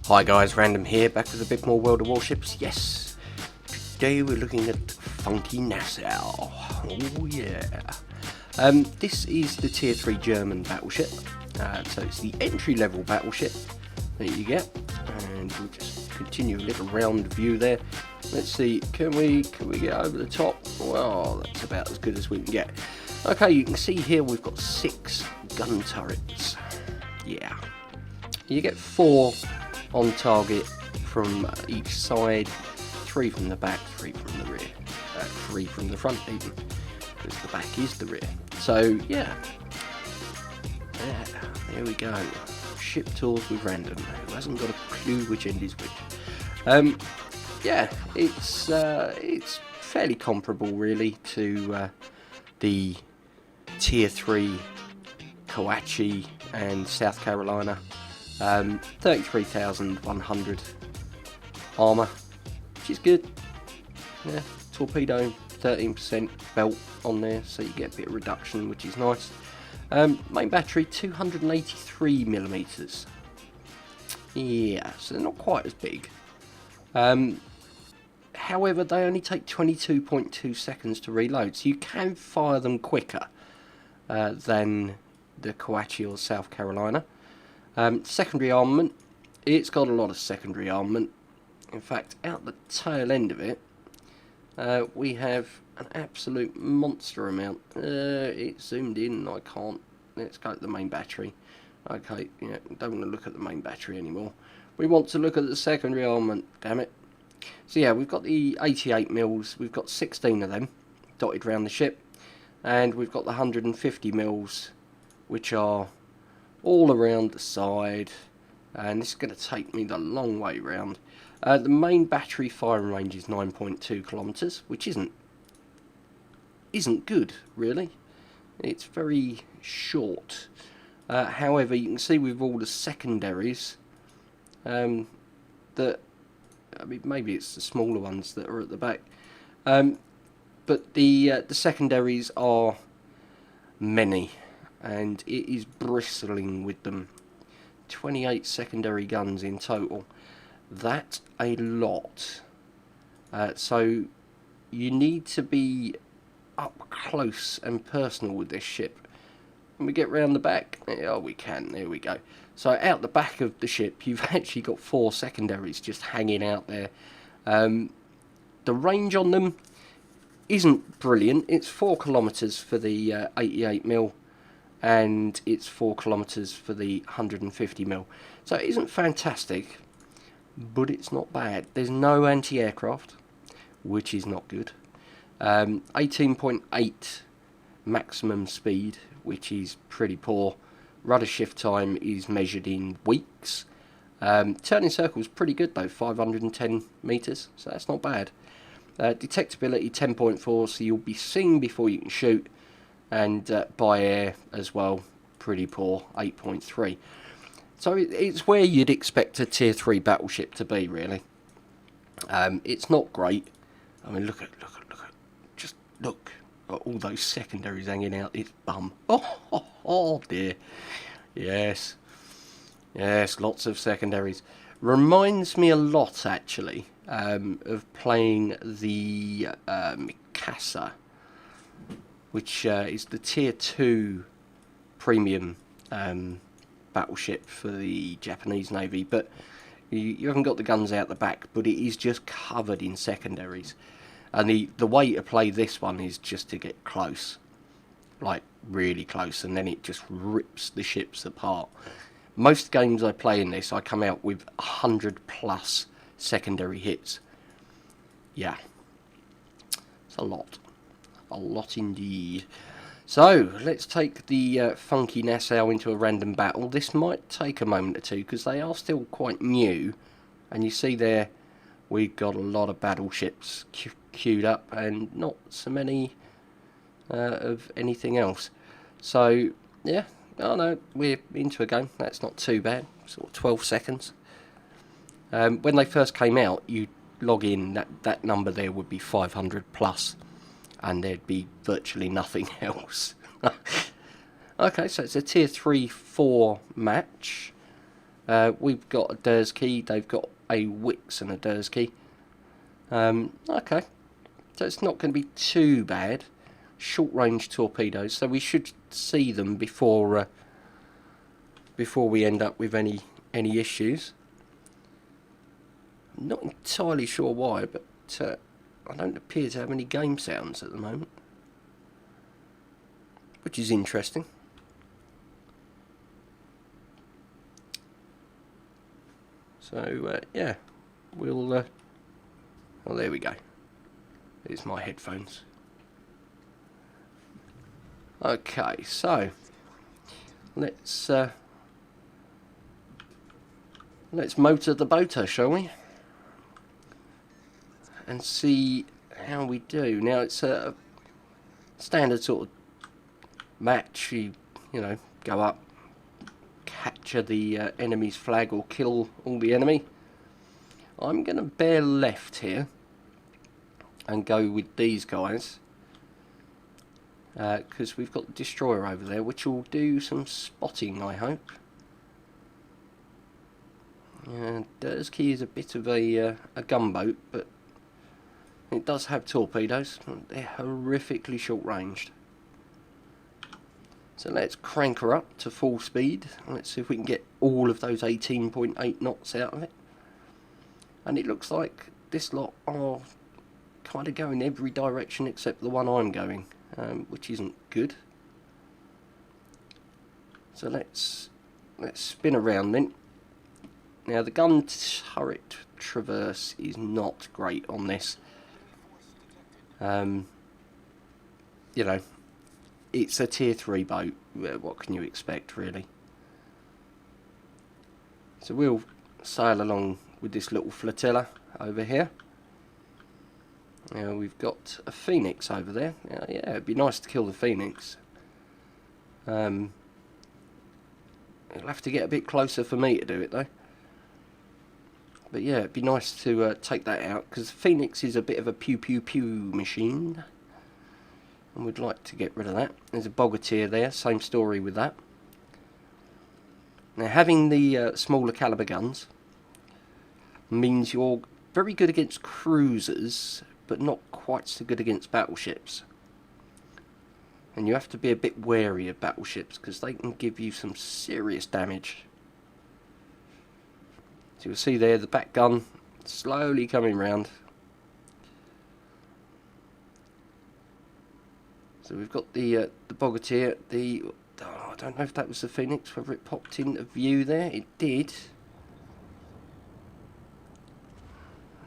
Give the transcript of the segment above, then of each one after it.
Hi guys, Random here, back with a bit more World of Warships. Yes, today we're looking at funky Nassau. Oh yeah. This is the tier 3 German battleship. So it's the entry level battleship that you get. And we'll just continue a little round view there. Let's see, can we get over the top? Well, that's about as good as we can get. Okay, you can see here we've got 6 gun turrets. Yeah. You get 4 on target from each side, 3 from the back, 3 from the rear, 3 from the front even, because the back is the rear. So yeah, there we go. Ship tours with Random, who hasn't got a clue which end is which. Yeah, it's fairly comparable really to the tier 3 Kawach and South Carolina. 33,100 armour, which is good. Yeah, torpedo 13% belt on there, so you get a bit of reduction, which is nice. Main battery 283mm. Yeah, so they're not quite as big. However, they only take 22.2 seconds to reload, so you can fire them quicker than the Kawach or South Carolina. Secondary armament, it's got a lot of secondary armament. In fact, out the tail end of it, we have an absolute monster amount. It's zoomed in, I can't. Let's go to the main battery. Okay, yeah, don't want to look at the main battery anymore. We want to look at the secondary armament, damn it. So yeah, we've got the 88mm, we've got 16 of them dotted around the ship. And we've got the 150mm, which are all around the side, and this is going to take me the long way round. The main battery firing range is 9.2 kilometers, which isn't good really. It's very short. However, you can see with all the secondaries that, I mean, maybe it's the smaller ones that are at the back, but the secondaries are many. And it is bristling with them. 28 secondary guns in total. That's a lot. So you need to be up close and personal with this ship. When we get round the back, oh we can, there we go. So out the back of the ship you've actually got 4 secondaries just hanging out there. The range on them isn't brilliant. It's 4 kilometers for the 88mm. And it's 4 kilometers for the 150mm. So it isn't fantastic, but it's not bad. There's no anti-aircraft, which is not good. 18.8 maximum speed, which is pretty poor. Rudder shift time is measured in weeks. Turning circle is pretty good though, 510 meters, so that's not bad. Detectability 10.4, so you'll be seen before you can shoot. And by air as well, pretty poor, 8.3. So it's where you'd expect a tier 3 battleship to be, really. It's not great. I mean, look at, just look at all those secondaries hanging out its bum. Oh dear. Yes, lots of secondaries. Reminds me a lot, actually, of playing the Mikasa, which is the tier 2 premium battleship for the Japanese Navy, but you haven't got the guns out the back, but it is just covered in secondaries. And the way to play this one is just to get close, like really close, and then it just rips the ships apart. Most games I play in this, I come out with 100+ secondary hits. Yeah, it's a lot. A lot indeed. So, let's take the funky Nassau into a random battle. This might take a moment or two, because they are still quite new. And you see there, we've got a lot of battleships queued up, and not so many of anything else. So, yeah, oh no, we're into a game. That's not too bad. Sort of 12 seconds. When they first came out, you log in, that number there would be 500 plus, and there'd be virtually nothing else. Okay, so it's a tier 3-4 match. We've got a Dursky, they've got a Wix and a Dursky. Okay, so it's not going to be too bad. Short range torpedoes, so we should see them before we end up with any issues. I'm not entirely sure why, but I don't appear to have any game sounds at the moment, which is interesting. So yeah, we'll oh, there we go. There's my headphones. Okay, so let's motor the boater, shall we? And see how we do. Now it's a standard sort of match. You know, go up, capture the enemy's flag or kill all the enemy. I'm going to bear left here and go with these guys, because we've got the destroyer over there, which will do some spotting, I hope. Dursky is a bit of a gunboat, but it does have torpedoes. They're horrifically short-ranged. So let's crank her up to full speed. Let's see if we can get all of those 18.8 knots out of it. And it looks like this lot are kind of going every direction except the one I'm going, which isn't good. So let's spin around then. Now the gun turret traverse is not great on this. You know, it's a tier 3 boat. What can you expect, really? So we'll sail along with this little flotilla over here. Now we've got a Phoenix over there. Yeah, it'd be nice to kill the Phoenix. It'll have to get a bit closer for me to do it though. But yeah, it'd be nice to take that out, because Phoenix is a bit of a pew pew pew machine, and we'd like to get rid of that. There's a Bogatyr there, same story with that. Now having the smaller caliber guns means you're very good against cruisers, but not quite so good against battleships. And you have to be a bit wary of battleships, because they can give you some serious damage. So you'll see there the back gun slowly coming round. So we've got the Bogatyr. I don't know if that was the Phoenix, whether it popped into view there. It did.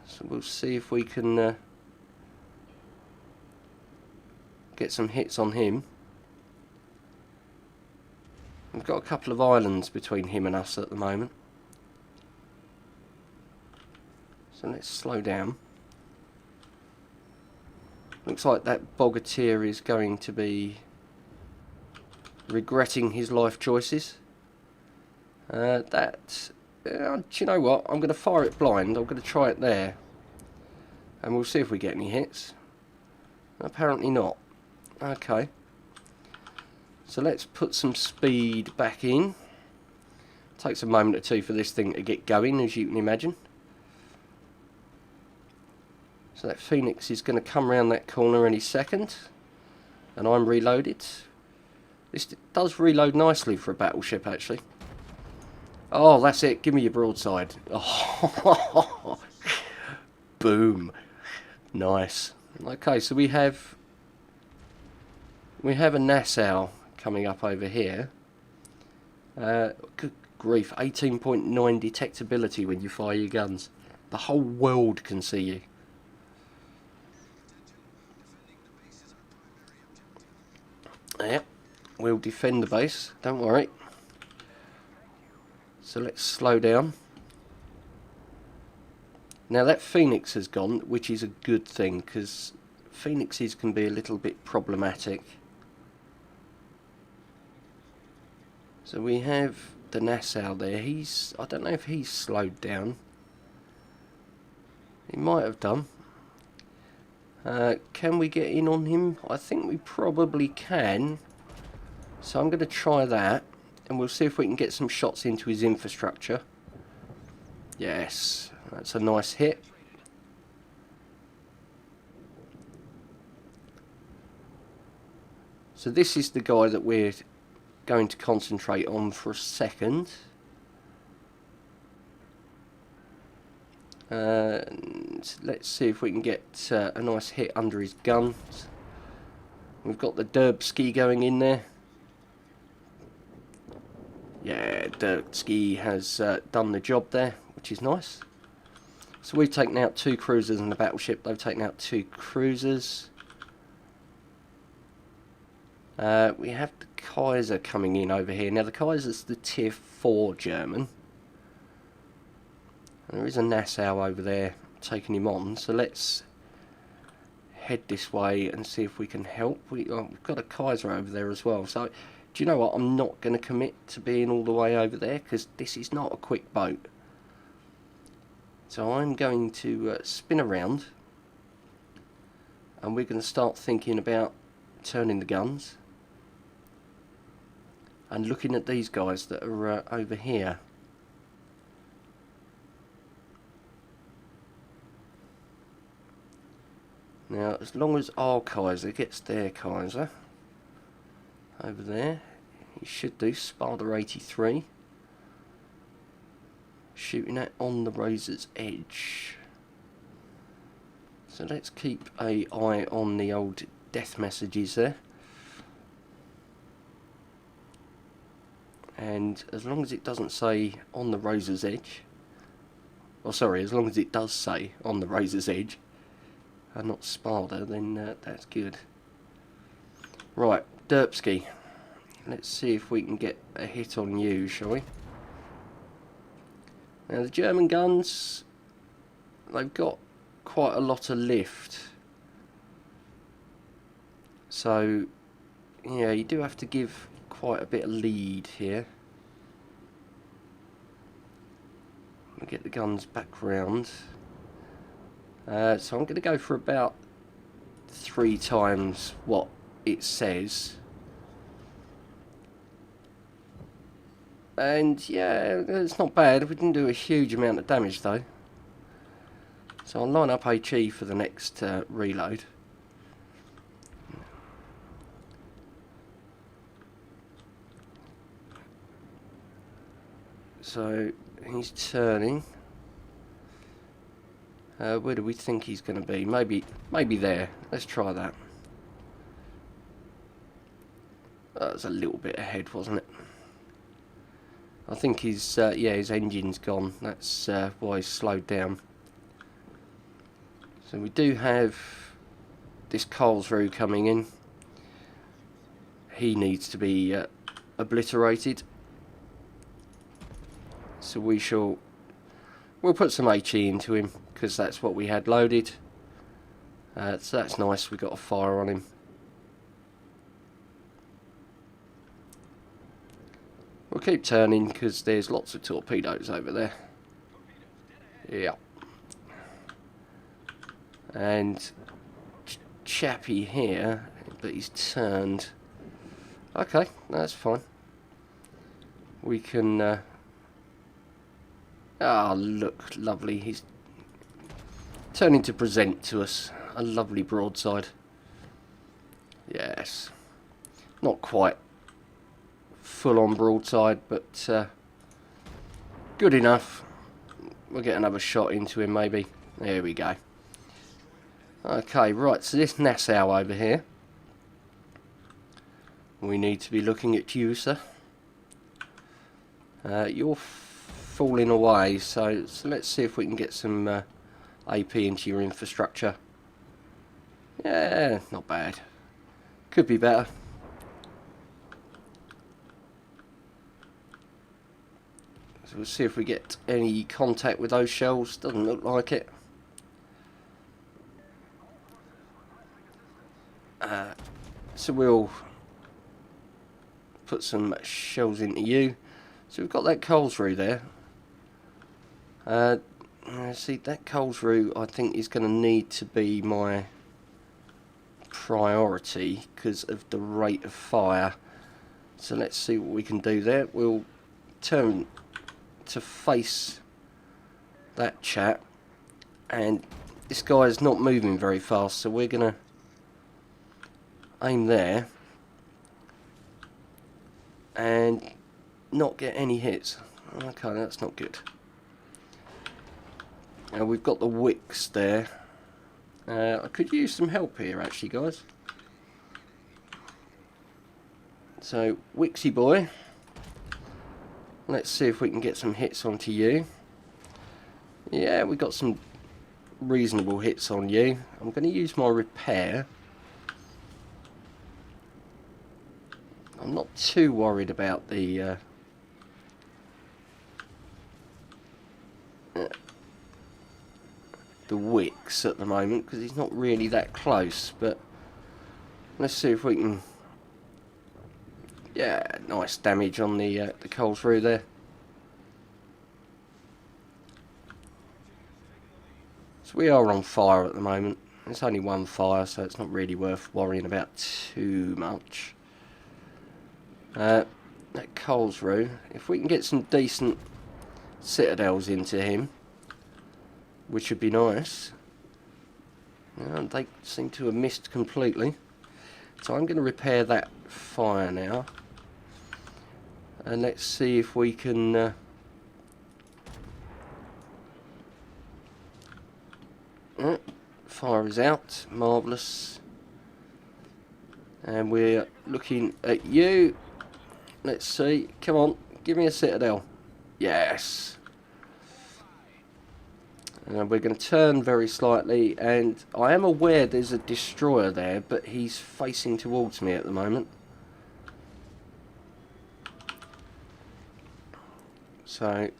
So we'll see if we can get some hits on him. We've got a couple of islands between him and us at the moment. So let's slow down. Looks like that Bogatyr is going to be regretting his life choices. Do you know what? I'm going to fire it blind. I'm going to try it there. And we'll see if we get any hits. Apparently not. Okay. So let's put some speed back in. Takes a moment or two for this thing to get going, as you can imagine. So that Phoenix is going to come around that corner any second. And I'm reloaded. This does reload nicely for a battleship, actually. Oh, that's it. Give me your broadside. Oh. Boom. Nice. Okay, so we have a Nassau coming up over here. Good grief. 18.9 detectability when you fire your guns. The whole world can see you. Yep, we'll defend the base, don't worry. So let's slow down. Now that Phoenix has gone, which is a good thing, because Phoenixes can be a little bit problematic. So we have the Nassau there. I don't know if he's slowed down. He might have done. Can we get in on him? I think we probably can. So I'm going to try that. And we'll see if we can get some shots into his infrastructure. Yes, that's a nice hit. So this is the guy that we're going to concentrate on for a second. Let's see if we can get a nice hit under his guns. We've got the Derbski going in there. Yeah, Derbski has done the job there, which is nice. So we've taken out 2 cruisers and a battleship. They've taken out 2 cruisers. We have the Kaiser coming in over here. Now the Kaiser's the tier 4 German. And there is a Nassau over there taking him on. So let's head this way and see if we can help. We've got a Kaiser over there as well. So do you know what? I'm not going to commit to being all the way over there because this is not a quick boat. So I'm going to spin around. And we're going to start thinking about turning the guns. And looking at these guys that are over here. Now, as long as our Kaiser gets their Kaiser over there, he should do. Sparta 83. Shooting at on the razor's edge. So let's keep an eye on the old death messages there. And as long as it doesn't say on the razor's edge, or sorry, as long as it does say on the razor's edge, and not Sparta, then that's good. Right, Derbski. Let's see if we can get a hit on you, shall we? Now the German guns, they've got quite a lot of lift. So, yeah, you do have to give quite a bit of lead here. We'll get the guns back round. So I'm going to go for about 3 times what it says. And yeah, it's not bad. We didn't do a huge amount of damage though. So I'll line up HE for the next reload. So he's turning. Where do we think he's going to be? Maybe there. Let's try that. That was a little bit ahead, wasn't it? I think his his engine's gone. That's why he's slowed down. So we do have this Karlsruhe coming in. He needs to be obliterated. So we'll put some HE into him because that's what we had loaded. So that's nice. We got a fire on him. We'll keep turning because there's lots of torpedoes over there. Yeah. And Chappie here, but he's turned. Okay, that's fine. We can. Ah, look, lovely. He's turning to present to us a lovely broadside. Yes. Not quite full-on broadside, but good enough. We'll get another shot into him, maybe. There we go. Okay, right, so this Nassau over here. We need to be looking at you, sir. You're falling away, so let's see if we can get some AP into your infrastructure. Yeah, not bad. Could be better. we'll see if we get any contact with those shells. Doesn't look like it. So we'll put some shells into you. So we've got that Colesrue there. See, that Colesrue I think is going to need to be my priority because of the rate of fire. So let's see what we can do there. We'll turn to face that chap, and this guy is not moving very fast, so we're going to aim there and not get any hits. Okay, that's not good. Now we've got the wicks there. I could use some help here actually, guys. So Wixie boy, let's see if we can get some hits onto you. Yeah, we got some reasonable hits on you. I'm going to use my repair. I'm not too worried about the wicks at the moment because he's not really that close, but let's see if we can. Yeah, nice damage on the Colesrue there. So we are on fire at the moment. It's only one fire, so it's not really worth worrying about too much. That Colesrue, if we can get some decent citadels into him, which would be nice. They seem to have missed completely. So I'm going to repair that fire now. And let's see if we can fire is out. Marvellous. And we're looking at you. Let's see. Come on. Give me a citadel. Yes. And we're going to turn very slightly. And I am aware there's a destroyer there, but he's facing towards me at the moment. So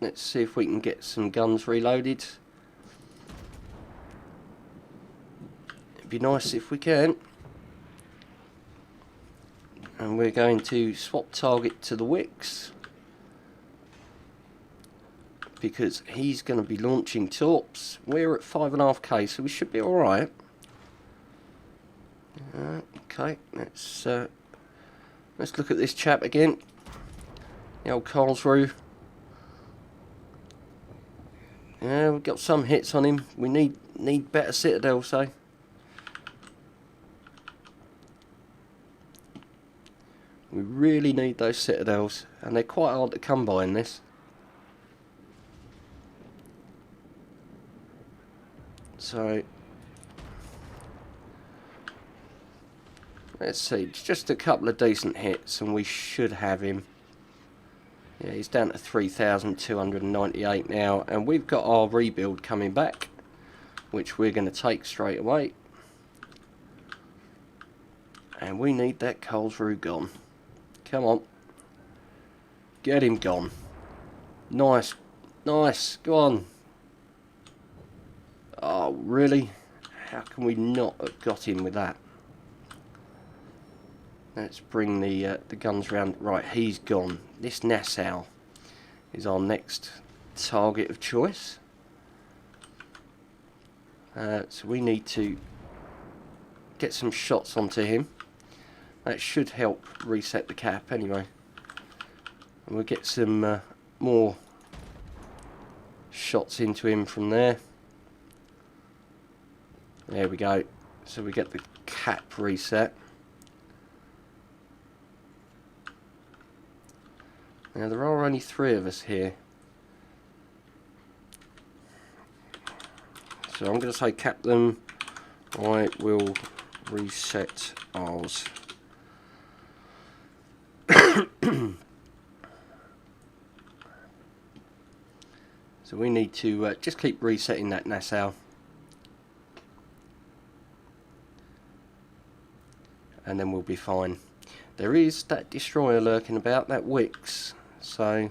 let's see if we can get some guns reloaded. It'd be nice if we can. And we're going to swap target to the Wicks, because he's going to be launching torps. We're at 5.5k, so we should be alright. Okay, let's look at this chap again. The old Colesrue. Yeah, we've got some hits on him. We need better citadels, so. We really need those citadels, and they're quite hard to come by in this. So let's see, just a couple of decent hits and we should have him. Yeah, he's down to 3,298 now, and we've got our rebuild coming back, which we're going to take straight away. And we need that Colesrue gone. Come on. Get him gone. Nice. Nice. Go on. Oh, really? How can we not have got him with that? Let's bring the guns round. Right, he's gone. This Nassau is our next target of choice. So we need to get some shots onto him. That should help reset the cap anyway. And we'll get some more shots into him from there. There we go. So we get the cap reset. Now there are only 3 of us here. So I'm going to say cap them. I will reset ours. So we need to just keep resetting that Nassau. And then we'll be fine. There is that destroyer lurking about, that Wicks. So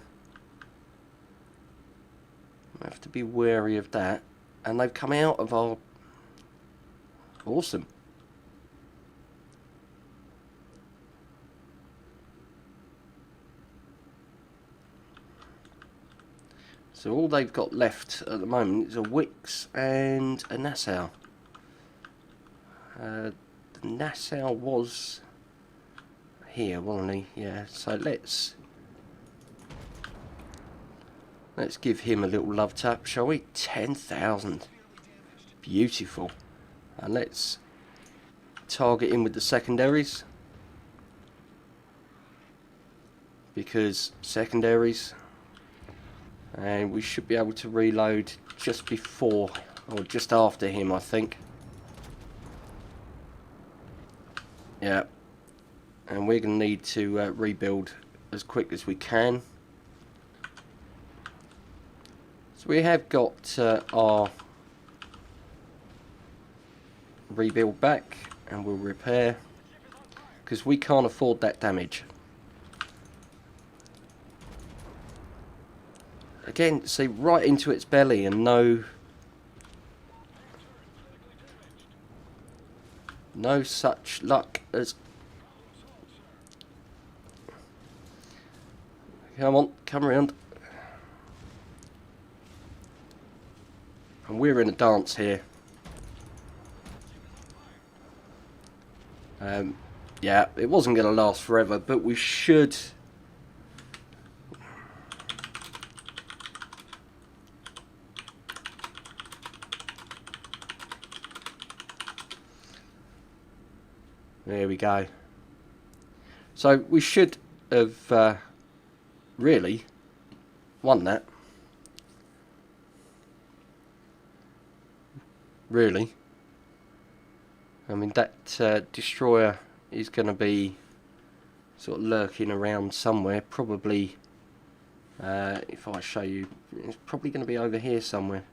We have to be wary of that. And they've come out of our... Awesome. So all they've got left at the moment is a Wix and a Nassau. The Nassau was here, wasn't he? Yeah, so let's give him a little love tap, shall we? 10,000. Beautiful. And let's target him with the secondaries. Because secondaries... And we should be able to reload just before, or just after him, I think. Yeah. And we're going to need to rebuild as quick as we can. So we have got our rebuild back, and we'll repair. Because we can't afford that damage. Again, see, right into its belly and no such luck as... Come on, come around. And we're in a dance here. Yeah, it wasn't going to last forever, but we should... There we go. So we should have really won that. Really. I mean, that destroyer is going to be sort of lurking around somewhere. Probably, if I show you, it's probably going to be over here somewhere,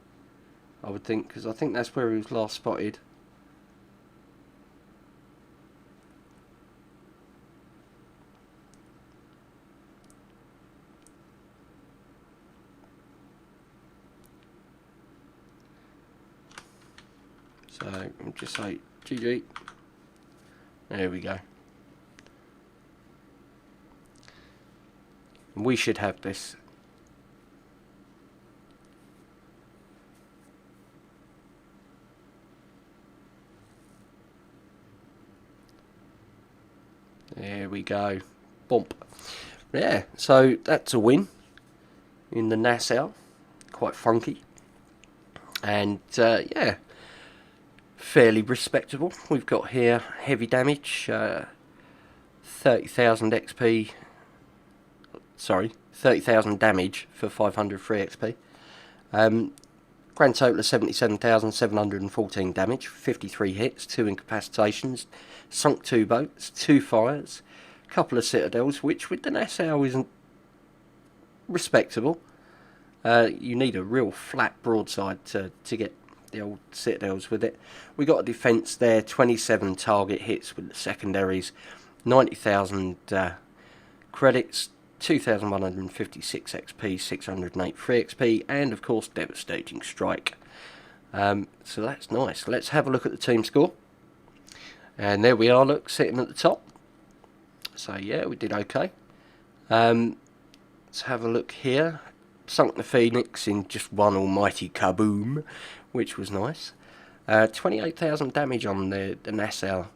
I would think, because I think that's where he was last spotted. So I'll just say GG. There we go. And we should have this. There we go. Bump. Yeah, so that's a win in the Nassau. Quite funky. And yeah, fairly respectable. We've got here heavy damage, 30,000 XP. Sorry, 30,000 damage for 500 free XP. Grand total of 77,714 damage, 53 hits, 2 incapacitations, sunk 2 boats, 2 fires, a couple of citadels, which with the Nassau isn't respectable. You need a real flat broadside to get the old citadels with it. We got a defence there, 27 target hits with the secondaries, 90,000 credits, 2,156 XP, 608 free XP, and of course devastating strike. So that's nice. Let's have a look at the team score. And there we are, look, sitting at the top. So yeah, we did okay. Let's have a look here. Sunk the Phoenix in just one almighty kaboom, which was nice. 28,000 damage on the Nassau,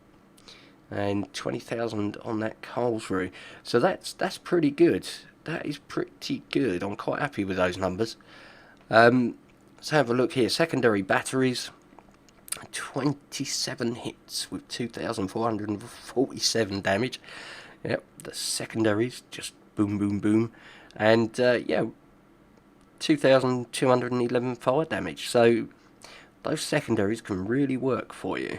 and 20,000 on that Karlsruhe. So that's pretty good. That is pretty good. I'm quite happy with those numbers. Let's have a look here. Secondary batteries, 27 hits with 2,447 damage. Yep, the secondaries just boom, boom, boom, and yeah, 2,211 fire damage. So those secondaries can really work for you.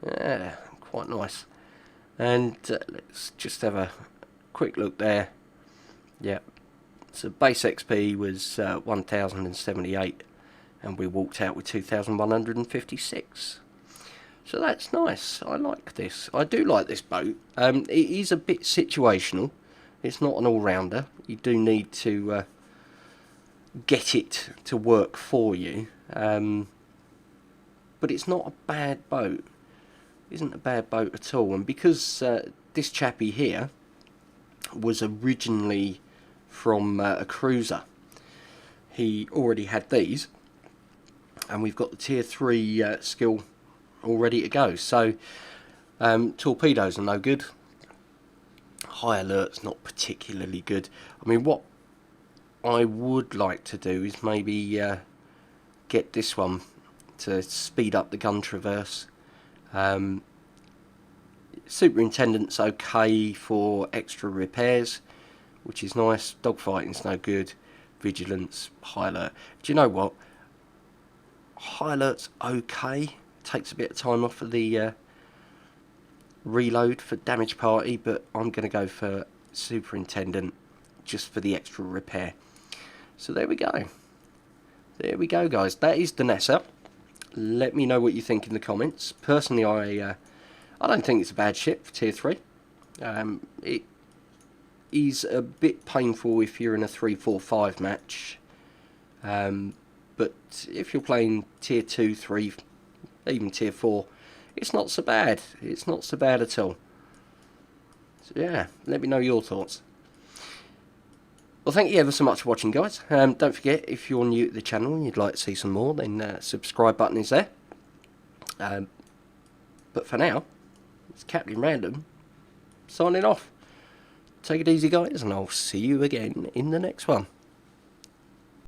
Yeah, quite nice. And let's just have a quick look there. Yeah, so base XP was 1,078, and we walked out with 2,156. So that's nice. I like this. I do like this boat. It is a bit situational. It's not an all-rounder. You do need to get it to work for you. But it's not a bad boat. It isn't a bad boat at all. And because this chappie here was originally from a cruiser, he already had these, and we've got the tier 3 skill all ready to go. So torpedoes are no good. High alert's not particularly good. I mean, what I would like to do is maybe get this one to speed up the gun traverse. Superintendent's okay for extra repairs, which is nice. Dogfighting's no good. Vigilance, high alert. Do you know what? High alert's okay. Takes a bit of time off of the reload for damage party, but I'm going to go for superintendent just for the extra repair. So there we go. There we go, guys. That is the Nassau. Let me know what you think in the comments. Personally, I don't think it's a bad ship for tier 3. It is a bit painful if you're in a 3-4-5 match. But if you're playing tier 2, 3, even tier 4, it's not so bad. It's not so bad at all. So yeah, let me know your thoughts. Well, thank you ever so much for watching, guys. Don't forget, if you're new to the channel and you'd like to see some more, then subscribe button is there. But for now, it's Captain Random signing off. Take it easy, guys, and I'll see you again in the next one.